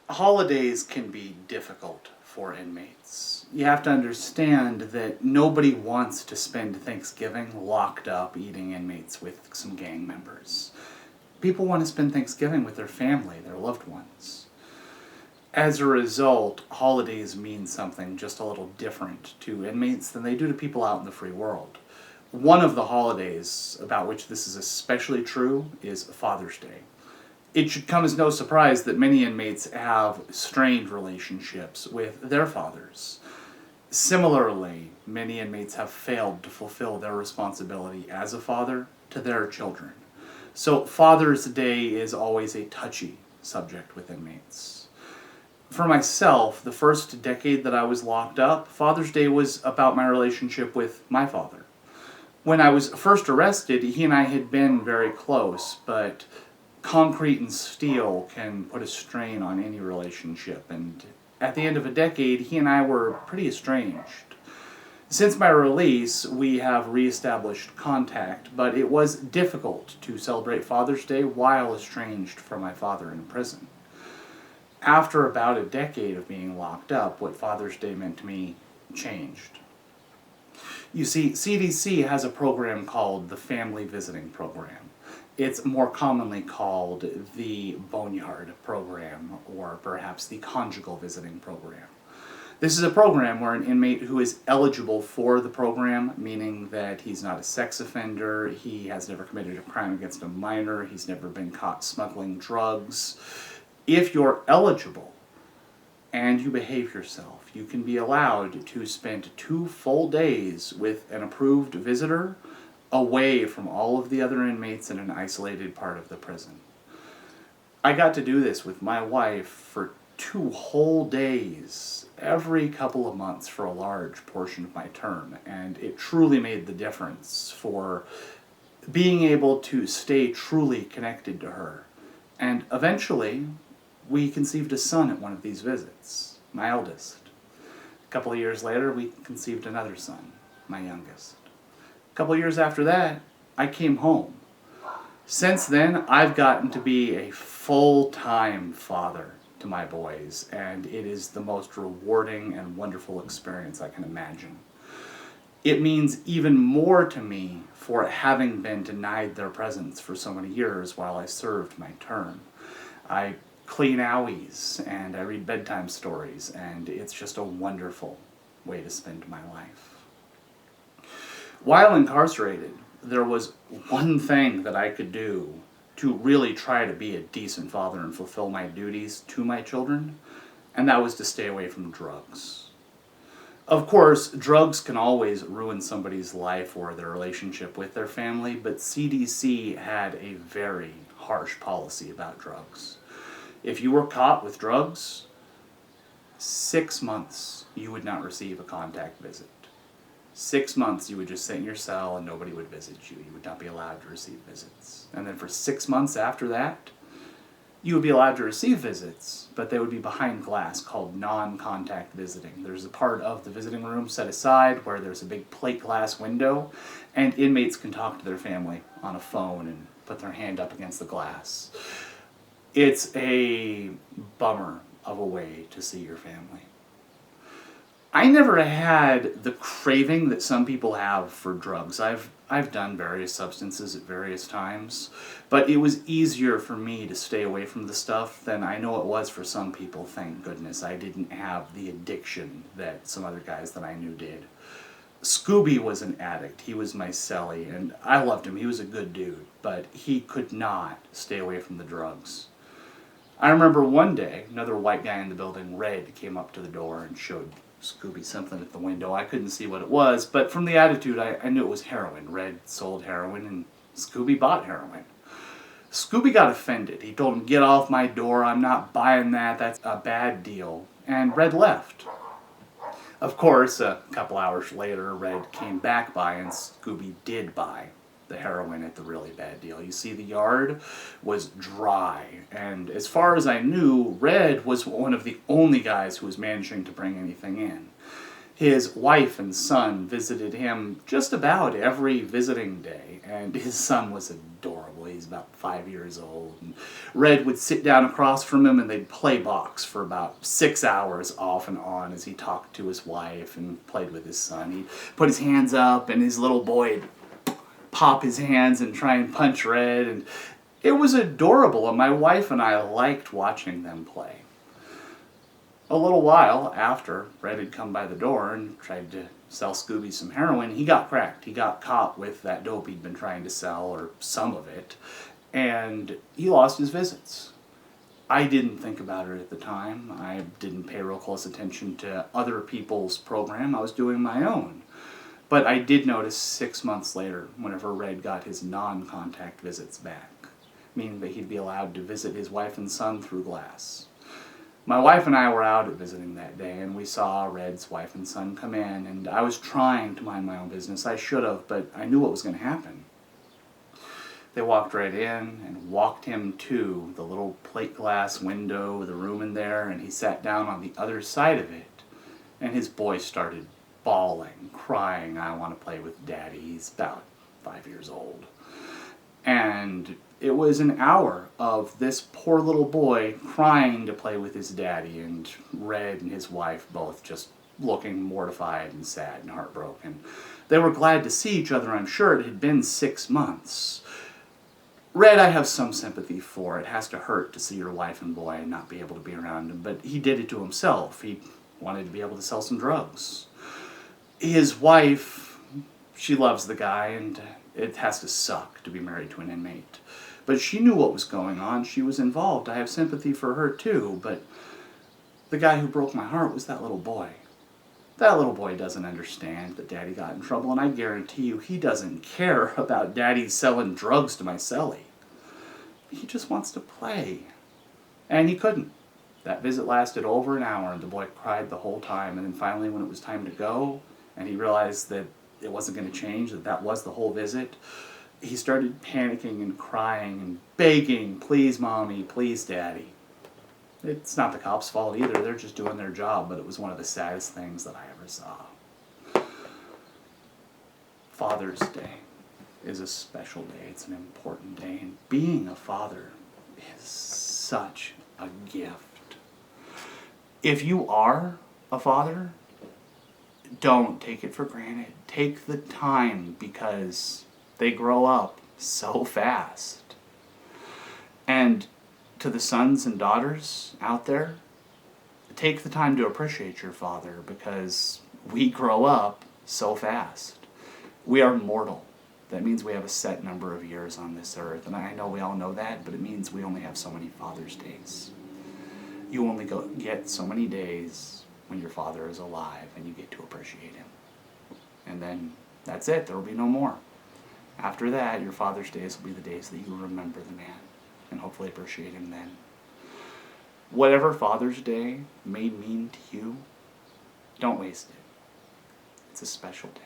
Holidays can be difficult for inmates. You have to understand that nobody wants to spend Thanksgiving locked up eating inmates with some gang members. People want to spend Thanksgiving with their family, their loved ones. As a result, holidays mean something just a little different to inmates than they do to people out in the free world. One of the holidays about which this is especially true is Father's Day. It should come as no surprise that many inmates have strained relationships with their fathers. Similarly, many inmates have failed to fulfill their responsibility as a father to their children. So Father's Day is always a touchy subject with inmates. For myself, the first decade that I was locked up, Father's Day was about my relationship with my father. When I was first arrested, he and I had been very close, but concrete and steel can put a strain on any relationship, and at the end of a decade, he and I were pretty estranged. Since my release, we have reestablished contact, but it was difficult to celebrate Father's Day while estranged from my father in prison. After about a decade of being locked up, what Father's Day meant to me changed. You see, CDC has a program called the Family Visiting Program. It's more commonly called the Boneyard Program, or perhaps the Conjugal Visiting Program. This is a program where an inmate who is eligible for the program, meaning that he's not a sex offender, he has never committed a crime against a minor, he's never been caught smuggling drugs. If you're eligible and you behave yourself, you can be allowed to spend 2 full days with an approved visitor away from all of the other inmates in an isolated part of the prison. I got to do this with my wife for 2 whole days every couple of months for a large portion of my term, and it truly made the difference for being able to stay truly connected to her. And eventually, we conceived a son at one of these visits, my eldest. A couple of years later, we conceived another son, my youngest. A couple of years after that, I came home. Since then, I've gotten to be a full-time father to my boys, and it is the most rewarding and wonderful experience I can imagine. It means even more to me for having been denied their presence for so many years while I served my term. I clean owies, and I read bedtime stories, and it's just a wonderful way to spend my life. While incarcerated, there was one thing that I could do to really try to be a decent father and fulfill my duties to my children, and that was to stay away from drugs. Of course, drugs can always ruin somebody's life or their relationship with their family, but CDC had a very harsh policy about drugs. If you were caught with drugs, 6 months you would not receive a contact visit. 6 months you would just sit in your cell and nobody would visit you. You would not be allowed to receive visits. And then for 6 months after that, you would be allowed to receive visits, but they would be behind glass, called non-contact visiting. There's a part of the visiting room set aside where there's a big plate glass window, and inmates can talk to their family on a phone and put their hand up against the glass. It's a bummer of a way to see your family. I never had the craving that some people have for drugs. I've done various substances at various times, but it was easier for me to stay away from the stuff than I know it was for some people. Thank goodness I didn't have the addiction that some other guys that I knew did. Scooby was an addict. He was my cellie, and I loved him. He was a good dude, but he could not stay away from the drugs. I remember one day, another white guy in the building, Red, came up to the door and showed Scooby something at the window. I couldn't see what it was, but from the attitude, I knew it was heroin. Red sold heroin, and Scooby bought heroin. Scooby got offended. He told him, "Get off my door, I'm not buying that, that's a bad deal." And Red left. Of course, a couple hours later, Red came back by, and Scooby did buy the heroin at the really bad deal. You see, the yard was dry, and as far as I knew, Red was one of the only guys who was managing to bring anything in. His wife and son visited him just about every visiting day, and his son was adorable. He's about 5 years old. And Red would sit down across from him and they'd play box for about 6 hours off and on as he talked to his wife and played with his son. He'd put his hands up and his little boy would pop his hands and try and punch Red, and it was adorable, and my wife and I liked watching them play. A little while after Red had come by the door and tried to sell Scooby some heroin, he got cracked. He got caught with that dope he'd been trying to sell, or some of it, and he lost his visits. I didn't think about it at the time. I didn't pay real close attention to other people's program. I was doing my own. But I did notice 6 months later, whenever Red got his non-contact visits back, meaning that he'd be allowed to visit his wife and son through glass. My wife and I were out at visiting that day, and we saw Red's wife and son come in, and I was trying to mind my own business. I should have, but I knew what was going to happen. They walked right in and walked him to the little plate glass window, the room in there, and he sat down on the other side of it, and his boy started bawling, crying, "I want to play with Daddy." He's about 5 years old. And it was an hour of this poor little boy crying to play with his daddy, and Red and his wife both just looking mortified and sad and heartbroken. They were glad to see each other, I'm sure. It had been 6 months. Red, I have some sympathy for. It has to hurt to see your wife and boy and not be able to be around him, but he did it to himself. He wanted to be able to sell some drugs. His wife, she loves the guy, and it has to suck to be married to an inmate. But she knew what was going on. She was involved. I have sympathy for her too, but the guy who broke my heart was that little boy. That little boy doesn't understand that Daddy got in trouble, and I guarantee you he doesn't care about Daddy selling drugs to my cellie. He just wants to play. And he couldn't. That visit lasted over an hour, and the boy cried the whole time, and then finally when it was time to go, and he realized that it wasn't going to change, that was the whole visit, he started panicking and crying and begging, "Please, Mommy, please, Daddy." It's not the cops' fault either. They're just doing their job, but it was one of the saddest things that I ever saw. Father's Day is a special day. It's an important day, and being a father is such a gift. If you are a father, don't take it for granted. Take the time, because they grow up so fast. And to the sons and daughters out there, take the time to appreciate your father, because we grow up so fast. We are mortal. That means we have a set number of years on this earth. And I know we all know that, but it means we only have so many Father's Days. You only get so many days when your father is alive, and you get to appreciate him. And then that's it. There will be no more. After that, your Father's Days will be the days that you remember the man and hopefully appreciate him then. Whatever Father's Day may mean to you, don't waste it. It's a special day.